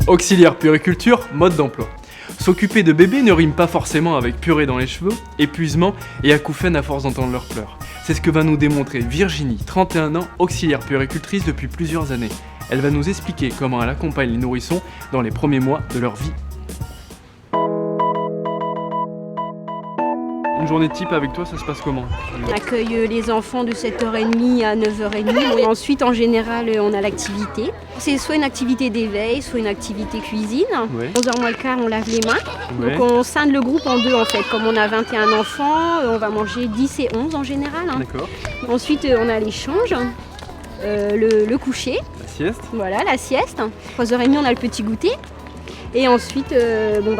Auxiliaire puériculture, mode d'emploi. S'occuper de bébés ne rime pas forcément avec purée dans les cheveux, épuisement et acouphènes à force d'entendre leurs pleurs. C'est ce que va nous démontrer Virginie, 31 ans, auxiliaire puéricultrice depuis plusieurs années. Elle va nous expliquer comment elle accompagne les nourrissons dans les premiers mois de leur vie. Une journée type avec toi, ça se passe comment? On accueille les enfants de 7h30 à 9h30. Et ensuite, en général, on a l'activité. C'est soit une activité d'éveil, soit une activité cuisine. Ouais. 11h moins le quart, on lave les mains. Ouais. Donc on scinde le groupe en deux en fait. Comme on a 21 enfants, on va manger 10 et 11 en général. D'accord. Ensuite, on a l'échange, le coucher, La sieste. voilà, la sieste. 3h30, on a le petit goûter. Et ensuite,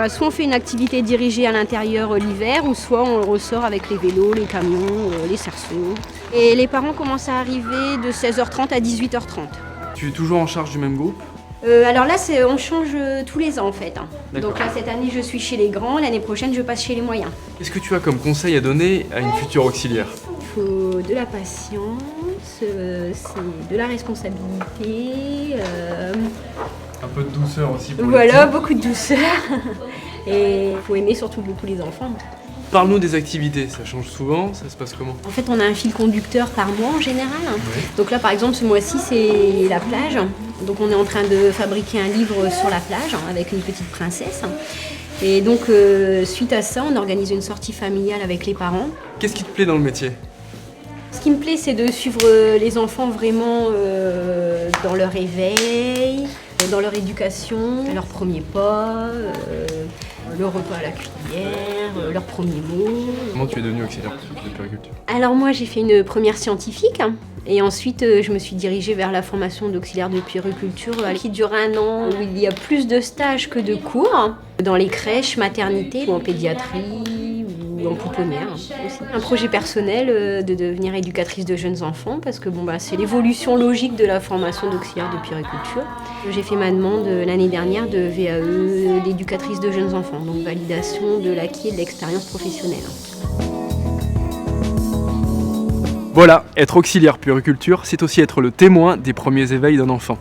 soit on fait une activité dirigée à l'intérieur l'hiver, ou soit on ressort avec les vélos, les camions, les cerceaux. Et les parents commencent à arriver de 16h30 à 18h30. Tu es toujours en charge du même groupe? Alors là, on change tous les ans en fait. D'accord. Donc là, cette année, je suis chez les grands, l'année prochaine, je passe chez les moyens. Qu'est-ce que tu as comme conseil à donner à une future auxiliaire? Il faut de la patience, c'est de la responsabilité. Un peu de douceur aussi pour Voilà, beaucoup de douceur. Et il faut aimer surtout beaucoup les enfants. Parle-nous des activités, ça change souvent, ça se passe comment? En fait, on a un fil conducteur par mois en général. Ouais. Donc là, par exemple, ce mois-ci, c'est la plage. Donc on est en train de fabriquer un livre sur la plage avec une petite princesse. Et donc, suite à ça, on organise une sortie familiale avec les parents. Qu'est-ce qui te plaît dans le métier? Ce qui me plaît, c'est de suivre les enfants vraiment dans leur éveil, dans leur éducation, leur premier pas, le repas à la cuillère, leurs premiers mots. Comment tu es devenue auxiliaire de puériculture? Alors moi, j'ai fait une première scientifique et ensuite je me suis dirigée vers la formation d'auxiliaire de puériculture qui dure 1 an, où il y a plus de stages que de cours, dans les crèches, maternités ou en pédiatrie ou en pouponnière aussi. Un projet personnel de devenir éducatrice de jeunes enfants parce que c'est l'évolution logique de la formation d'auxiliaire de puériculture. J'ai fait ma demande l'année dernière de VAE d'éducatrice de jeunes enfants, donc validation de l'acquis et de l'expérience professionnelle. Voilà, être auxiliaire puériculture, c'est aussi être le témoin des premiers éveils d'un enfant.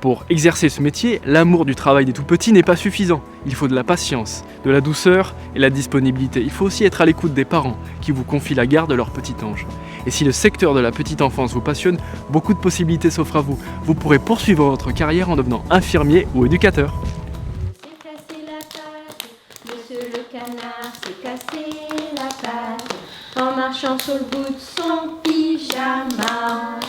Pour exercer ce métier, l'amour du travail des tout-petits n'est pas suffisant. Il faut de la patience, de la douceur et la disponibilité. Il faut aussi être à l'écoute des parents qui vous confient la garde de leur petit ange. Et si le secteur de la petite enfance vous passionne, beaucoup de possibilités s'offrent à vous. Vous pourrez poursuivre votre carrière en devenant infirmier ou éducateur. C'est cassé la patte, monsieur le canard s'est cassé la patte, en marchant sur le bout de son pyjama.